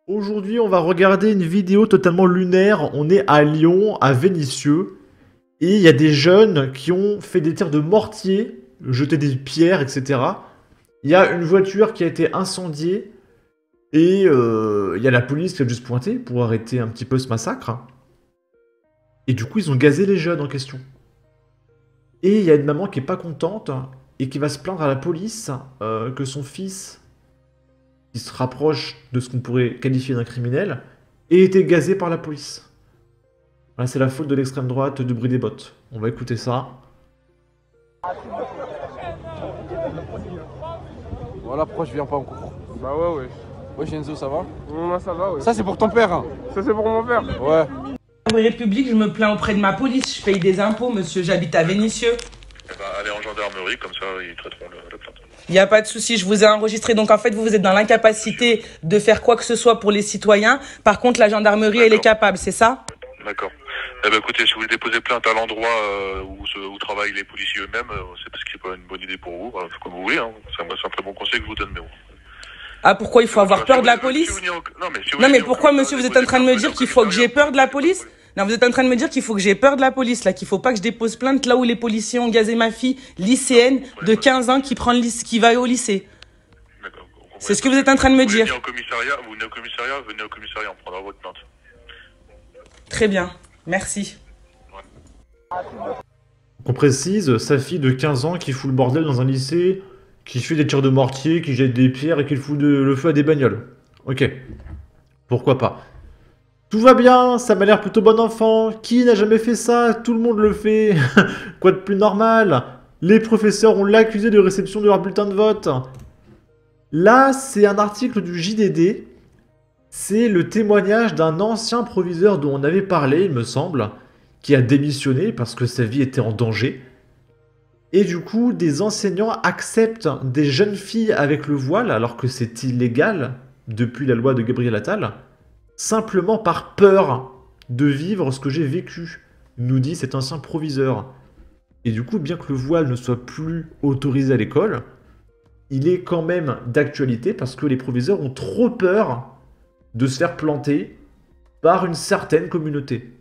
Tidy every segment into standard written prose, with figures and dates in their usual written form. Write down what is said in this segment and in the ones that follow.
Aujourd'hui, on va regarder une vidéo totalement lunaire. On est à Lyon, à Vénissieux, et il y a des jeunes qui ont fait des tirs de mortier, jeté des pierres, etc. Il y a une voiture qui a été incendiée, et il y a la police qui a juste pointé pour arrêter un petit peu ce massacre. Et du coup, ils ont gazé les jeunes en question. Et il y a une maman qui est pas contente et qui va se plaindre à la police que son fils, qui se rapproche de ce qu'on pourrait qualifier d'un criminel, ait été gazé par la police. Voilà, c'est la faute de l'extrême droite du bruit des bottes. On va écouter ça. Voilà pourquoi je viens pas en cours. Bah ouais. Ouais Genzo, ça va? Moi ça va, ouais. Ça c'est pour ton père, hein? Ça c'est pour mon père. Ouais. République, je me plains auprès de ma police, je paye des impôts, monsieur, j'habite à Vénissieux. Eh ben, allez en gendarmerie, comme ça ils traiteront le plainte. Il n'y a pas de souci, je vous ai enregistré, donc en fait vous êtes dans l'incapacité de faire quoi que ce soit pour les citoyens. Par contre la gendarmerie elle est capable, c'est ça? D'accord. Eh ben écoutez, si vous voulez déposer plainte à l'endroit où travaillent les policiers eux-mêmes, c'est parce que c'est pas une bonne idée pour vous, voilà, comme vous voulez, hein. C'est un très bon conseil que je vous donne, mais bon. Ah pourquoi il faut avoir peur de la police? Non mais pourquoi monsieur vous êtes en train de me dire qu'il faut que j'ai peur de la police? Non, vous êtes en train de me dire qu'il faut que j'ai peur de la police, là, qu'il faut pas que je dépose plainte là où les policiers ont gazé ma fille, lycéenne de 15 ans qui va au lycée. C'est ce que vous êtes en train de me dire. Vous venez au commissariat, on prendra votre plainte. Très bien, merci. On précise, sa fille de 15 ans qui fout le bordel dans un lycée, qui fait des tirs de mortier, qui jette des pierres et qui fout le feu à des bagnoles. Ok. Pourquoi pas. Tout va bien, ça m'a l'air plutôt bon enfant. Qui n'a jamais fait ça? Tout le monde le fait. Quoi de plus normal? Les professeurs ont l'accusé de réception de leur bulletin de vote. Là, c'est un article du JDD. C'est le témoignage d'un ancien proviseur dont on avait parlé, il me semble, qui a démissionné parce que sa vie était en danger. Et du coup, des enseignants acceptent des jeunes filles avec le voile, alors que c'est illégal depuis la loi de Gabriel Attal, simplement par peur de vivre ce que j'ai vécu, nous dit cet ancien proviseur. Et du coup, bien que le voile ne soit plus autorisé à l'école, il est quand même d'actualité parce que les proviseurs ont trop peur de se faire planter par une certaine communauté.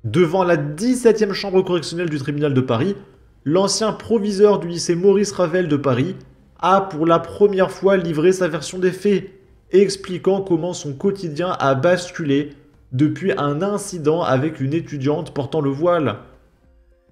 Devant la 17e chambre correctionnelle du tribunal de Paris, l'ancien proviseur du lycée Maurice Ravel de Paris a pour la première fois livré sa version des faits, expliquant comment son quotidien a basculé depuis un incident avec une étudiante portant le voile.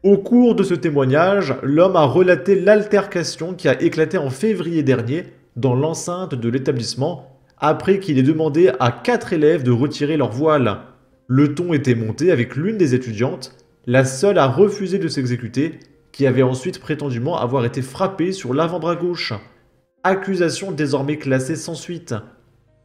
Au cours de ce témoignage, l'homme a relaté l'altercation qui a éclaté en février dernier dans l'enceinte de l'établissement après qu'il ait demandé à 4 élèves de retirer leur voile. Le ton était monté avec l'une des étudiantes, la seule à refuser de s'exécuter, qui avait ensuite prétendument avoir été frappée sur l'avant-bras gauche. Accusation désormais classée sans suite.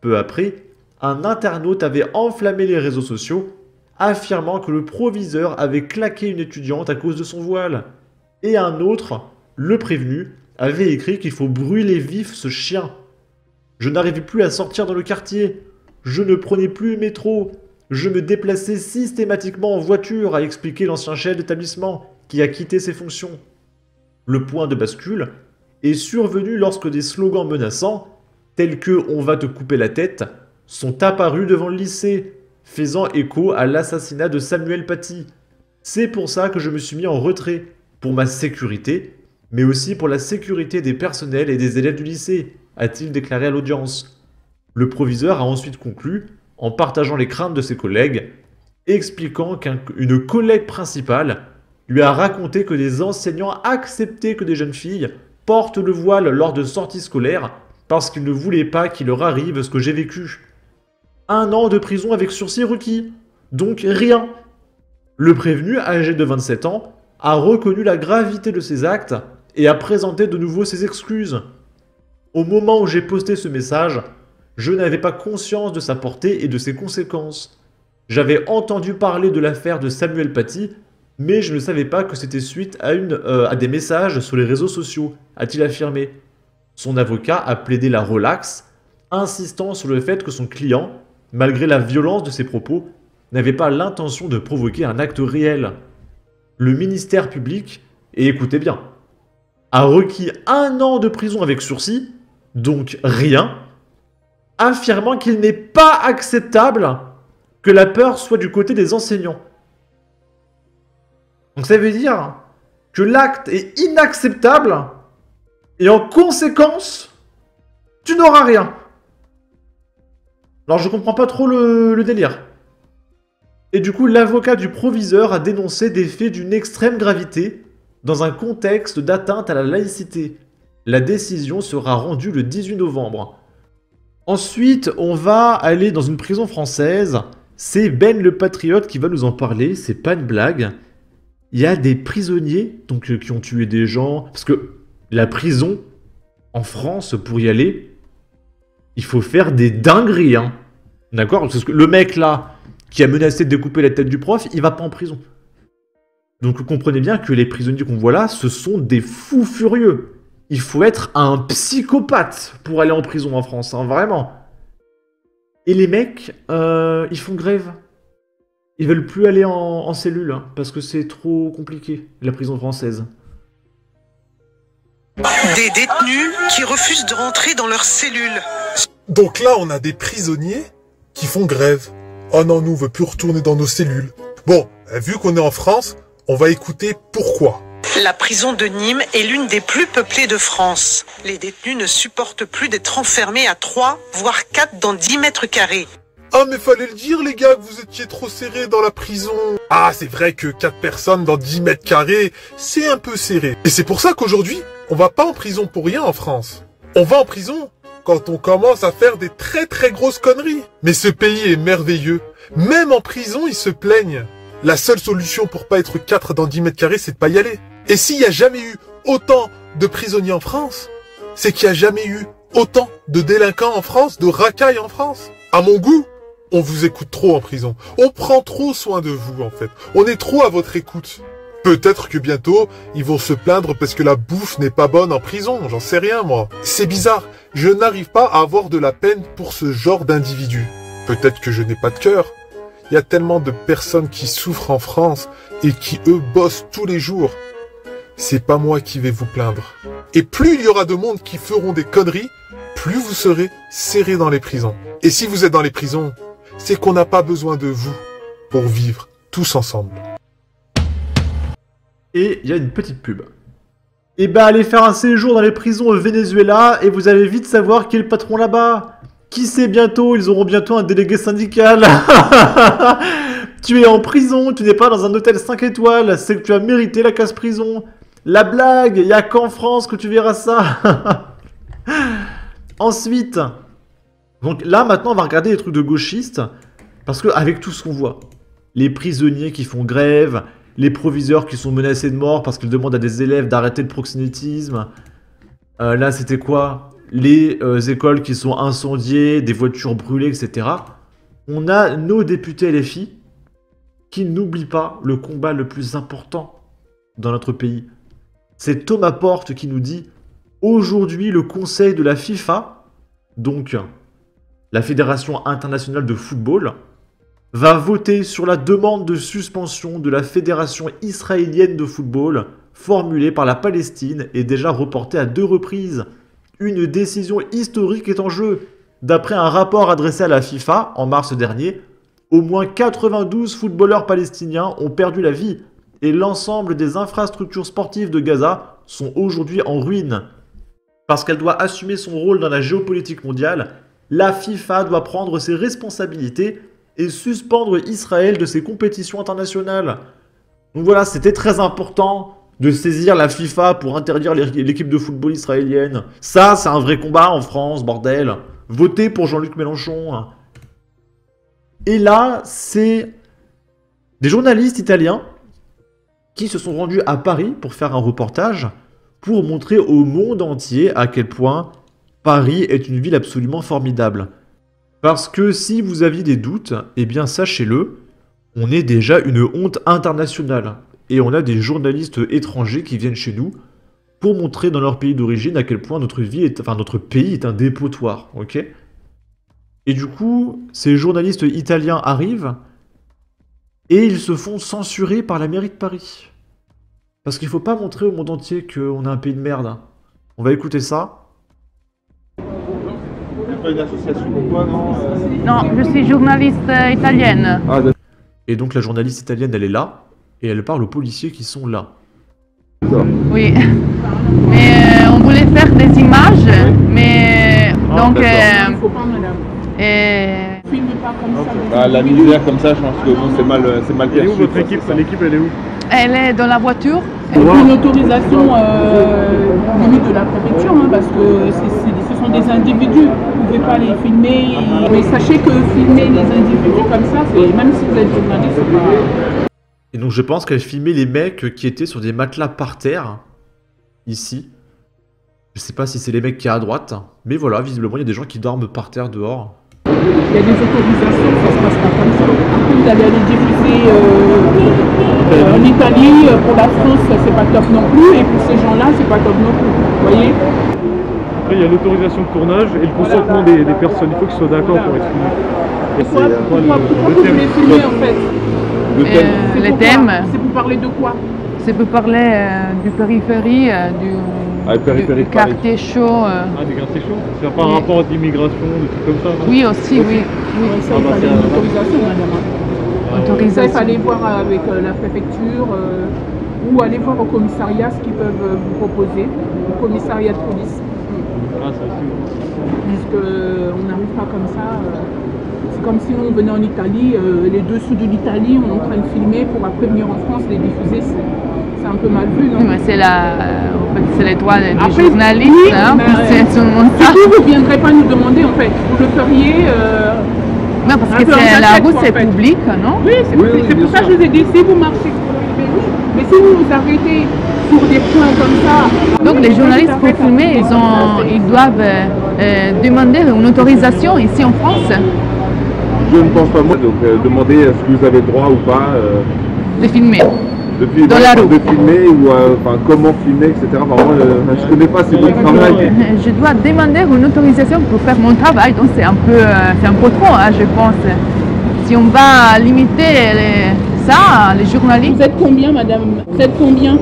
Peu après, un internaute avait enflammé les réseaux sociaux, affirmant que le proviseur avait claqué une étudiante à cause de son voile. Et un autre, le prévenu, avait écrit qu'il faut brûler vif ce chien. Je n'arrivais plus à sortir dans le quartier. Je ne prenais plus le métro. Je me déplaçais systématiquement en voiture, a expliqué l'ancien chef d'établissement, qui a quitté ses fonctions. Le point de bascule est survenu lorsque des slogans menaçants, tels que « on va te couper la tête », sont apparus devant le lycée, faisant écho à l'assassinat de Samuel Paty. C'est pour ça que je me suis mis en retrait, pour ma sécurité, mais aussi pour la sécurité des personnels et des élèves du lycée, a-t-il déclaré à l'audience. Le proviseur a ensuite conclu, en partageant les craintes de ses collègues, expliquant qu'une collègue principale lui a raconté que des enseignants acceptaient que des jeunes filles portent le voile lors de sorties scolaires parce qu'ils ne voulaient pas qu'il leur arrive ce que j'ai vécu. 1 an de prison avec sursis requis, donc rien. Le prévenu, âgé de 27 ans, a reconnu la gravité de ses actes et a présenté de nouveau ses excuses. Au moment où j'ai posté ce message, je n'avais pas conscience de sa portée et de ses conséquences. J'avais entendu parler de l'affaire de Samuel Paty, mais je ne savais pas que c'était suite à des messages sur les réseaux sociaux, a-t-il affirmé. Son avocat a plaidé la relaxe, insistant sur le fait que son client, malgré la violence de ses propos, n'avait pas l'intention de provoquer un acte réel. Le ministère public, et écoutez bien, a requis 1 an de prison avec sursis, donc rien, affirmant qu'il n'est pas acceptable que la peur soit du côté des enseignants. Donc ça veut dire que l'acte est inacceptable et en conséquence, tu n'auras rien. Alors je comprends pas trop le délire. Et du coup, l'avocat du proviseur a dénoncé des faits d'une extrême gravité dans un contexte d'atteinte à la laïcité. La décision sera rendue le 18 novembre. Ensuite, on va aller dans une prison française. C'est Ben le Patriote qui va nous en parler, c'est pas une blague. Il y a des prisonniers donc, qui ont tué des gens. Parce que la prison, en France, pour y aller, il faut faire des dingueries. Hein. D'accord? Parce que le mec là, qui a menacé de découper la tête du prof, il va pas en prison. Donc vous comprenez bien que les prisonniers qu'on voit là, ce sont des fous furieux. Il faut être un psychopathe pour aller en prison en France, hein, vraiment. Et les mecs, ils font grève. Ils veulent plus aller en cellule, hein, parce que c'est trop compliqué, la prison française. Des détenus qui refusent de rentrer dans leur cellule. Donc là, on a des prisonniers qui font grève. Oh non, nous, on veut plus retourner dans nos cellules. Bon, vu qu'on est en France, on va écouter pourquoi. La prison de Nîmes est l'une des plus peuplées de France. Les détenus ne supportent plus d'être enfermés à 3, voire 4 dans 10 mètres carrés. Ah, mais fallait le dire, les gars, que vous étiez trop serrés dans la prison. Ah, c'est vrai que 4 personnes dans 10 mètres carrés, c'est un peu serré. Et c'est pour ça qu'aujourd'hui, on va pas en prison pour rien en France. On va en prison quand on commence à faire des très très grosses conneries. Mais ce pays est merveilleux. Même en prison, ils se plaignent. La seule solution pour pas être 4 dans 10 mètres carrés, c'est de pas y aller. Et s'il y a jamais eu autant de prisonniers en France, c'est qu'il y a jamais eu autant de délinquants en France, de racailles en France. À mon goût, on vous écoute trop en prison. On prend trop soin de vous, en fait. On est trop à votre écoute. Peut-être que bientôt, ils vont se plaindre parce que la bouffe n'est pas bonne en prison. J'en sais rien, moi. C'est bizarre. Je n'arrive pas à avoir de la peine pour ce genre d'individus. Peut-être que je n'ai pas de cœur. Il y a tellement de personnes qui souffrent en France et qui, eux, bossent tous les jours. C'est pas moi qui vais vous plaindre. Et plus il y aura de monde qui feront des conneries, plus vous serez serrés dans les prisons. Et si vous êtes dans les prisons, c'est qu'on n'a pas besoin de vous pour vivre tous ensemble. Et il y a une petite pub. Et bah allez faire un séjour dans les prisons au Venezuela et vous allez vite savoir qui est le patron là-bas. Qui sait bientôt, ils auront bientôt un délégué syndical. Tu es en prison, tu n'es pas dans un hôtel 5 étoiles, c'est que tu as mérité la casse-prison. La blague, il n'y a qu'en France que tu verras ça. Ensuite, donc là maintenant on va regarder les trucs de gauchistes, parce qu'avec tout ce qu'on voit, les prisonniers qui font grève, les proviseurs qui sont menacés de mort parce qu'ils demandent à des élèves d'arrêter le proxénétisme, là c'était quoi? Les écoles qui sont incendiées, des voitures brûlées, etc. On a nos députés LFI qui n'oublient pas le combat le plus important dans notre pays. C'est Thomas Porte qui nous dit « Aujourd'hui, le conseil de la FIFA, donc la Fédération internationale de football, va voter sur la demande de suspension de la Fédération israélienne de football formulée par la Palestine et déjà reportée à 2 reprises. Une décision historique est en jeu. D'après un rapport adressé à la FIFA en mars dernier, au moins 92 footballeurs palestiniens ont perdu la vie et l'ensemble des infrastructures sportives de Gaza sont aujourd'hui en ruine. Parce qu'elle doit assumer son rôle dans la géopolitique mondiale, la FIFA doit prendre ses responsabilités et suspendre Israël de ses compétitions internationales. Donc voilà, c'était très important de saisir la FIFA pour interdire l'équipe de football israélienne. Ça, c'est un vrai combat en France, bordel. Votez pour Jean-Luc Mélenchon. Et là, c'est des journalistes italiens qui se sont rendus à Paris pour faire un reportage pour montrer au monde entier à quel point Paris est une ville absolument formidable. Parce que si vous aviez des doutes, eh bien sachez-le, on est déjà une honte internationale. Et on a des journalistes étrangers qui viennent chez nous pour montrer dans leur pays d'origine à quel point notre pays est un dépotoir, ok? Et du coup, ces journalistes italiens arrivent et ils se font censurer par la mairie de Paris. Parce qu'il ne faut pas montrer au monde entier qu'on a un pays de merde. On va écouter ça. êtes pas une association ou quoi, non Non, je suis journaliste italienne. Ah, d'accord. Et donc la journaliste italienne, elle est là, et elle parle aux policiers qui sont là. Oui. Mais on voulait faire des images, mais donc... Il faut pas, madame. Filmez pas comme ça. Ah, la misère comme ça, je pense que bon, c'est mal perçu. Elle est où votre équipe? L'équipe, elle est où? Elle est dans la voiture. Une autorisation limite de la préfecture, hein, parce que ce sont des individus. Vous ne pouvez pas les filmer. Mais sachez que filmer les individus comme ça, même si vous êtes journaliste, c'est pas... Et donc je pense qu'elle filmait les mecs qui étaient sur des matelas par terre, ici. Je sais pas si c'est les mecs qui sont à droite, mais voilà, visiblement il y a des gens qui dorment par terre dehors. Il y a des autorisations, ça se passe pas comme ça. Après, vous allez aller diffuser en Italie, pour la France, c'est pas top non plus, et pour ces gens-là, c'est pas top non plus. Vous voyez? Après, il y a l'autorisation de tournage et le consentement des personnes. Il faut qu'ils soient d'accord pour être filmés. Pourquoi vous voulez filmer en fait? Les thèmes, C'est pour parler de quoi? c'est pour parler du périphérie, du quartier chaud. Ah, des quartiers chauds? C'est par rapport à l'immigration, des trucs comme ça, non? Oui, aussi, oui. Ça, il fallait une autorisation, madame. Ça, il fallait voir avec la préfecture ou aller voir au commissariat ce qu'ils peuvent vous proposer, au commissariat de police. Ah, ça aussi. Parce qu'on n'arrive pas comme ça. C'est comme si on venait en Italie, les dessous de l'Italie, on est en train de filmer pour après venir en France les diffuser. C'est un peu mal vu, non? Oui, mais c'est en fait, c'est les droits des Après, journalistes, oui, hein, mais, c'est tout le monde ça. Du coup, vous ne viendrez pas nous demander, en fait. Vous le feriez... Non, parce que la route, c'est public, non? Oui, c'est pour ça que je vous ai dit, si vous marchez pour le pays, mais si vous vous arrêtez pour des points comme ça... Donc les journalistes pour filmer, ils doivent demander une autorisation ici en France. Je ne pense pas moi, donc demandez est-ce que vous avez le droit ou pas De filmer. Dans la rue. De filmer ou comment filmer, etc. Enfin, moi, je ne connais pas, c'est votre travail. Je dois demander une autorisation pour faire mon travail, donc c'est un peu trop, hein, je pense. Si on va limiter les journalistes... Vous êtes combien, madame? Vous êtes combien?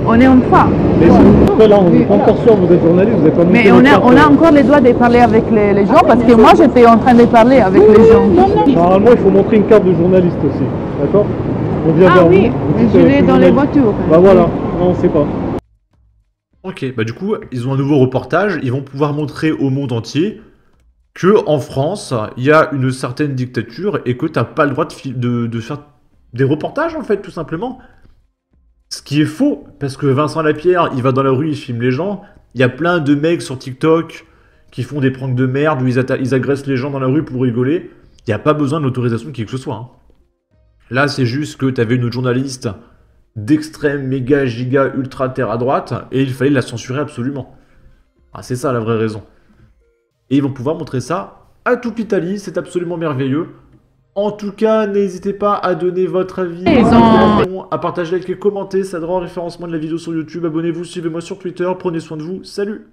On est en 3. Après, là, on n'est pas encore sûr que vous êtes journaliste, vous êtes pas... Mais on a encore les droits de parler avec les gens, parce que moi, j'étais en train de parler avec les gens. Normalement, il faut montrer une carte de journaliste aussi, d'accord? On vient vers oui, vous, je l'ai dans les voitures. Bah voilà, non, on sait pas. Ok, bah du coup, ils ont un nouveau reportage, ils vont pouvoir montrer au monde entier que en France, il y a une certaine dictature et que t'as pas le droit de faire des reportages, en fait, tout simplement. Ce qui est faux, parce que Vincent Lapierre, il va dans la rue, il filme les gens. Il y a plein de mecs sur TikTok qui font des pranks de merde où ils agressent les gens dans la rue pour rigoler. Il n'y a pas besoin de l'autorisation de qui que ce soit. Hein. Là, c'est juste que tu avais une journaliste d'extrême, méga, giga, ultra terre à droite et il fallait la censurer absolument. Ah, c'est ça la vraie raison. Et ils vont pouvoir montrer ça à toute l'Italie, c'est absolument merveilleux. En tout cas, n'hésitez pas à donner votre avis, à partager, liker, commenter, ça aidera au référencement de la vidéo sur YouTube. Abonnez-vous, suivez-moi sur Twitter, prenez soin de vous, salut!